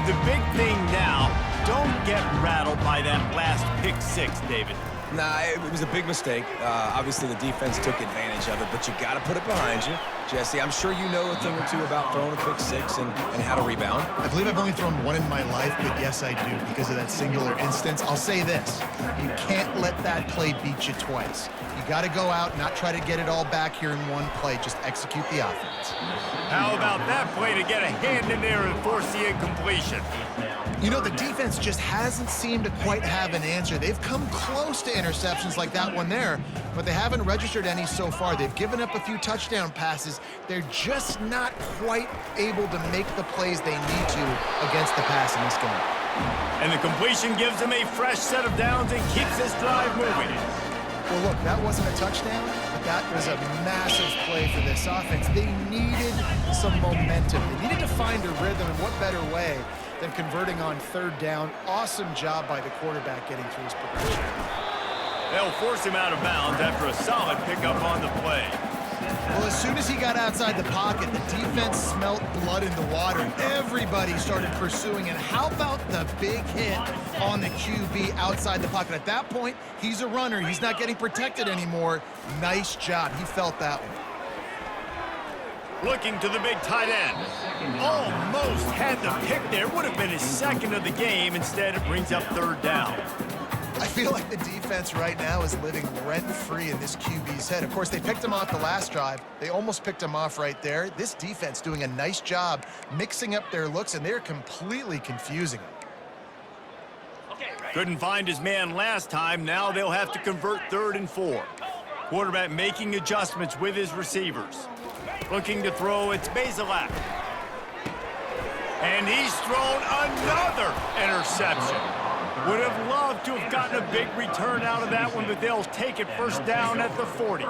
The big thing now, don't get rattled by that last pick 6, David. Nah, it was a big mistake. Obviously, the defense took advantage of it, but you got to put it behind you. Jesse, I'm sure you know a thing or two about throwing a pick 6 and how to rebound. I believe I've only thrown one in my life, but yes, I do, because of that singular instance. I'll say this. You can't let that play beat you twice. You got to go out, not try to get it all back here in one play. Just execute the offense. How about that play to get a hand in there and force the incompletion? You know, the defense just hasn't seemed to quite have an answer. They've come close to interceptions like that one there, but they haven't registered any so far. They've given up a few touchdown passes. They're just not quite able to make the plays they need to against the pass in this game. And the completion gives them a fresh set of downs and keeps this drive moving. Well, look, that wasn't a touchdown, but that was a massive play for this offense. They needed some momentum. They needed to find a rhythm, and what better way than converting on 3rd down. Awesome job by the quarterback getting through his progression. They'll force him out of bounds after a solid pickup on the play. Well, as soon as he got outside the pocket, the defense smelt blood in the water. Everybody started pursuing, and how about the big hit on the QB outside the pocket? At that point, he's a runner. He's not getting protected anymore. Nice job. He felt that one. Looking to the big tight end. Almost had the pick there. Would have been his 2nd of the game. Instead, it brings up 3rd down. I feel like the defense right now is living rent-free in this QB's head. Of course, they picked him off the last drive. They almost picked him off right there. This defense doing a nice job mixing up their looks, and they're completely confusing him. Couldn't find his man last time. Now they'll have to convert 3rd and 4. Quarterback making adjustments with his receivers. Looking to throw, it's Bazelak. And he's thrown another interception. Would have loved to have gotten a big return out of that one, but they'll take it first down at the 40.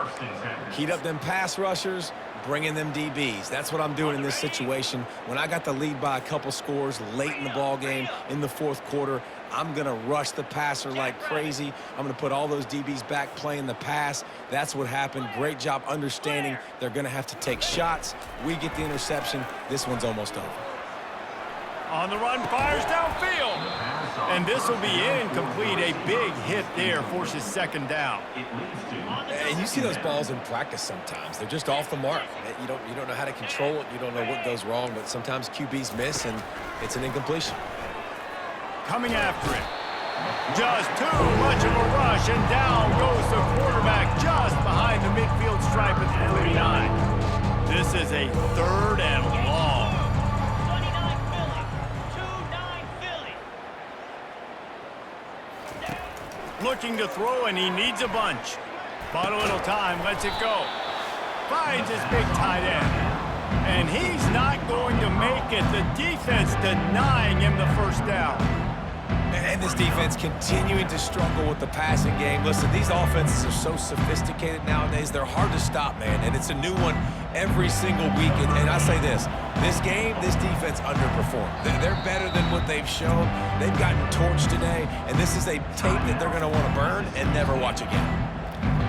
Heat up them pass rushers, bring in them DBs. That's what I'm doing in this situation. When I got the lead by a couple scores late in the ball game in the 4th quarter, I'm going to rush the passer like crazy. I'm going to put all those DBs back playing the pass. That's what happened. Great job understanding they're going to have to take shots. We get the interception. This one's almost over. On the run, fires downfield. And this will be incomplete. A big hit there forces 2nd down. And you see those balls in practice sometimes. They're just off the mark. You don't know how to control it. You don't know what goes wrong, but sometimes QBs miss, and it's an incompletion. Coming after it. Just too much of a rush, and down goes the quarterback just behind the midfield stripe at the 39. This is a 3rd and long. 29 Philly. 29 Philly. Looking to throw, and he needs a bunch. Bought a little time, lets it go. Finds his big tight end. And he's not going to make it. The defense denying him the first down. And this defense continuing to struggle with the passing game. Listen, these offenses are so sophisticated nowadays. They're hard to stop, man. And it's a new one every single week. And I say this game, this defense underperformed. They're better than what they've shown. They've gotten torched today. And this is a tape that they're going to want to burn and never watch again.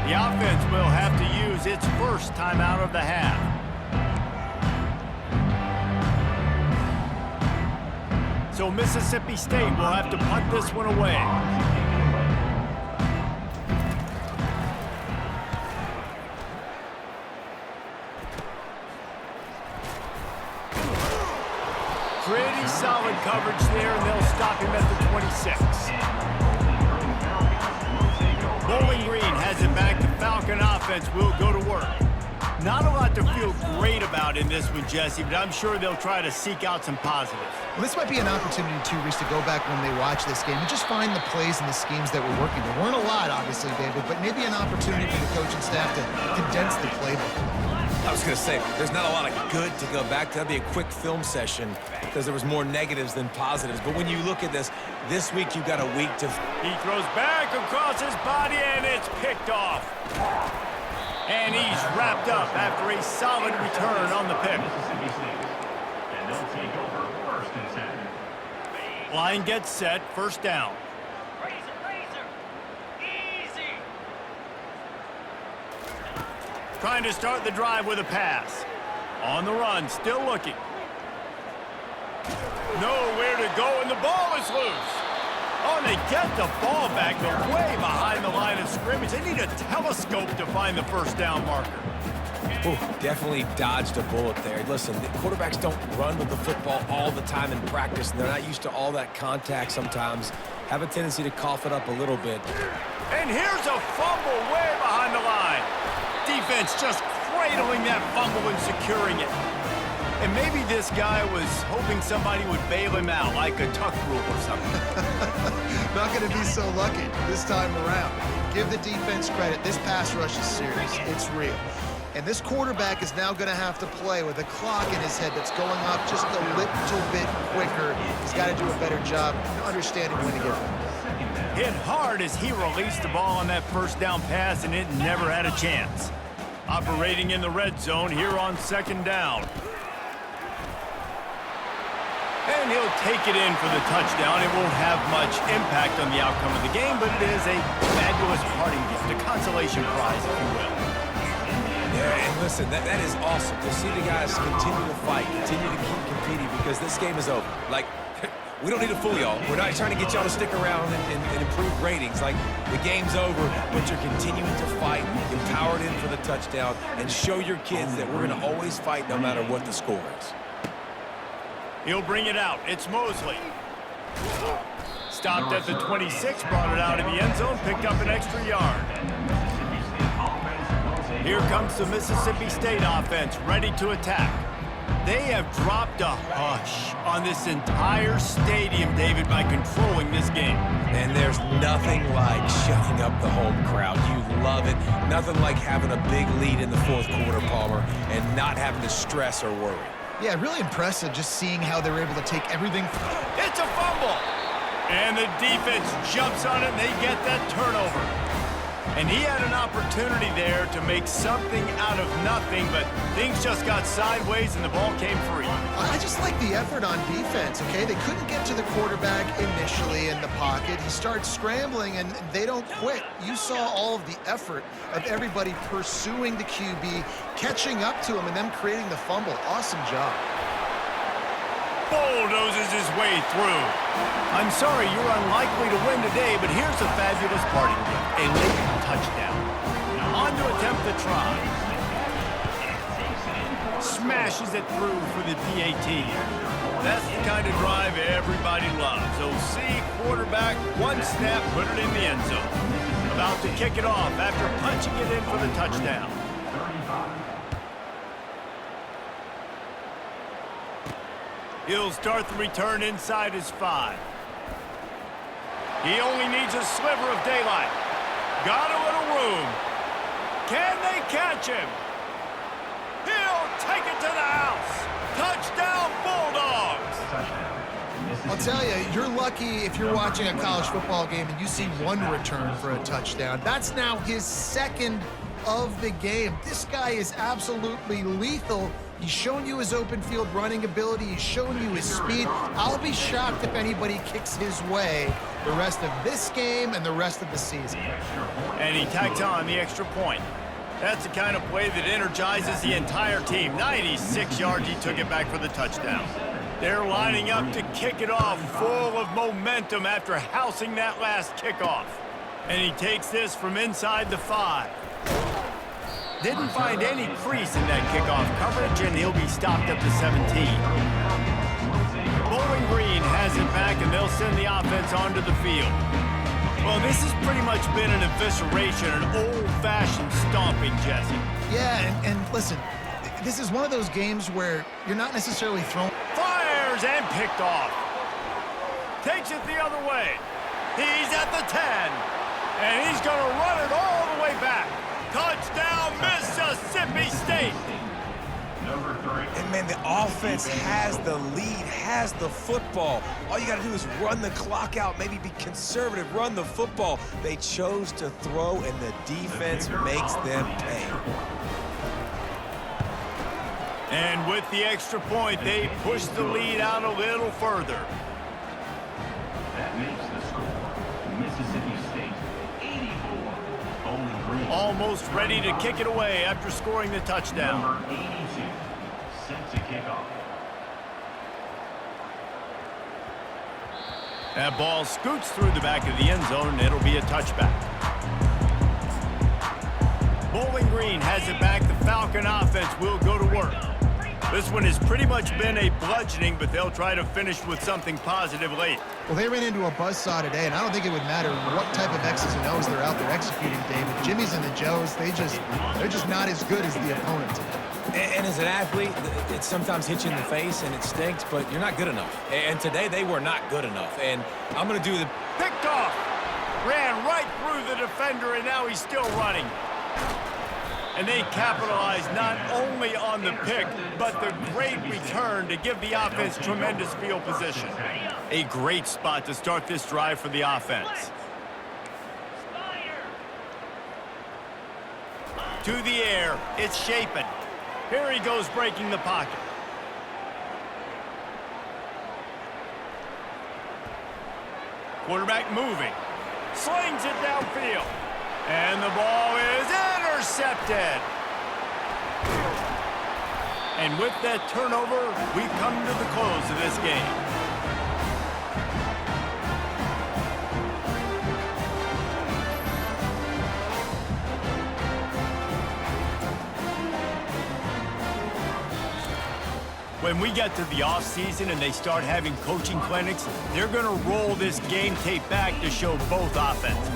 The offense will have to use its first timeout of the half. So Mississippi State will have to punt this one away. Pretty solid coverage there, and they'll stop him at the 26. Bowling Green has it back. The Falcon offense will go to work. Not a lot to feel great about in this one, Jesse, but I'm sure they'll try to seek out some positives. Well, this might be an opportunity, too, Reese, to go back when they watch this game and just find the plays and the schemes that were working. There weren't a lot, obviously, David, but maybe an opportunity for the coaching staff to condense the playbook. I was going to say, there's not a lot of good to go back to. That'd be a quick film session because there was more negatives than positives. But when you look at this week you got a week to... He throws back across his body, and it's picked off. And he's wrapped up after a solid return on the pick. Mississippi State. And they'll take over 1st and 10. Line gets set, 1st down. Razor. Easy. Trying to start the drive with a pass. On the run, still looking. Nowhere to go, and the ball is loose. Oh, and they get the ball back, but way behind the line of scrimmage. They need a telescope to find the 1st down marker. Ooh, definitely dodged a bullet there. Listen, the quarterbacks don't run with the football all the time in practice, and they're not used to all that contact sometimes. Have a tendency to cough it up a little bit. And here's a fumble way behind the line. Defense just cradling that fumble and securing it. And maybe this guy was hoping somebody would bail him out, like a tuck rule or something. Not going to be so lucky this time around. Give the defense credit. This pass rush is serious. It's real. And this quarterback is now going to have to play with a clock in his head that's going up just a little bit quicker. He's got to do a better job understanding when to get it. Hit hard as he released the ball on that 1st down pass, and it never had a chance. Operating in the red zone here on 2nd down. And he'll take it in for the touchdown. It won't have much impact on the outcome of the game, but it is a fabulous parting gift, a consolation prize, if you will. Yeah, and listen, that is awesome to see the guys continue to fight, continue to keep competing, because this game is over. Like, we don't need to fool y'all. We're not trying to get y'all to stick around and improve ratings. Like, the game's over, but you're continuing to fight, get powered in for the touchdown, and show your kids that we're going to always fight no matter what the score is. He'll bring it out. It's Mosley. Stopped at the 26, brought it out of the end zone, picked up an extra yard. Here comes the Mississippi State offense, ready to attack. They have dropped a hush on this entire stadium, David, by controlling this game. And there's nothing like shutting up the home crowd. You love it. Nothing like having a big lead in the 4th quarter, Palmer, and not having to stress or worry. Yeah, really impressive just seeing how they were able to take everything. It's a fumble. And the defense jumps on it, and they get that turnover. And he had an opportunity there to make something out of nothing, but things just got sideways and the ball came free. I just like the effort on defense, okay? They couldn't get to the quarterback initially in the pocket. He starts scrambling, and they don't quit. You saw all of the effort of everybody pursuing the QB, catching up to him, and them creating the fumble. Awesome job. Bulldozes his way through. I'm sorry, you're unlikely to win today, but here's a fabulous parting gift. A late touchdown. On to attempt the try. Smashes it through for the PAT. That's the kind of drive everybody loves. OC quarterback, one snap, put it in the end zone. About to kick it off after punching it in for the touchdown. He'll start the return inside his 5. He only needs a sliver of daylight. Got a little room. Can they catch him? He'll take it to the house. Touchdown, Bulldogs. I'll tell you, you're lucky if you're watching a college football game and you see one return for a touchdown. That's now his second of the game. This guy is absolutely lethal. He's shown you his open field running ability. He's shown you his speed. I'll be shocked if anybody kicks his way the rest of this game and the rest of the season. And he tacked on the extra point. That's the kind of play that energizes the entire team. 96 yards, he took it back for the touchdown. They're lining up to kick it off, full of momentum after housing that last kickoff. And he takes this from inside the 5. Didn't find any crease in that kickoff coverage, and he'll be stopped up to 17. Bowling Green has it back, and they'll send the offense onto the field. Well, this has pretty much been an evisceration, an old-fashioned stomping, Jesse. Yeah, and listen, this is one of those games where you're not necessarily throwing. Fires and picked off. Takes it the other way. He's at the 10, and he's going to run it all the way back. Touchdown, Mississippi State. And, man, the offense has the lead, has the football. All you got to do is run the clock out, maybe be conservative, run the football. They chose to throw, and the defense makes them pay. And with the extra point, they push the lead out a little further. That makes the score Mississippi State 84. Bowling Green. Almost ready to kick it away after scoring the touchdown. Number 82, set to kick off. That ball scoots through the back of the end zone, and it'll be a touchback. Bowling Green has it back. The Falcon offense will go to work. This one has pretty much been a bludgeoning, but they'll try to finish with something positive late. Well, they ran into a buzzsaw today, and I don't think it would matter what type of X's and O's they're out there executing, David. Jimmy's and the Joes, they're just not as good as the opponent today. And as an athlete, it sometimes hits you in the face and it stinks, but you're not good enough. And today they were not good enough. And I'm going to do the Picked off. Ran right through the defender, and now he's still running. And they capitalized not only on the pick, but the great return to give the offense tremendous field position. A great spot to start this drive for the offense. To the air, it's Shapen. Here he goes breaking the pocket. Quarterback moving. Slings it downfield. And the ball is intercepted. And with that turnover, we come to the close of this game. When we get to the offseason and they start having coaching clinics, they're going to roll this game tape back to show both offenses.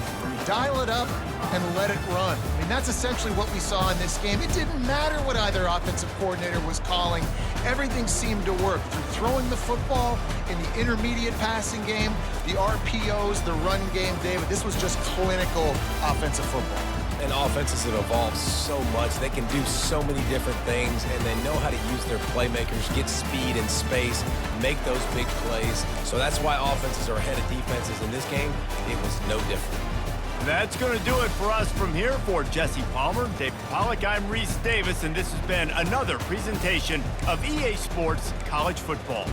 Dial it up and let it run. I mean, that's essentially what we saw in this game. It didn't matter what either offensive coordinator was calling. Everything seemed to work through throwing the football in the intermediate passing game, the RPOs, the run game, David. This was just clinical offensive football. And offenses have evolved so much. They can do so many different things, and they know how to use their playmakers, get speed and space, make those big plays. So that's why offenses are ahead of defenses. In this game, it was no different. That's going to do it for us from here. For Jesse Palmer, David Pollack, I'm Reese Davis, and this has been another presentation of EA Sports College Football.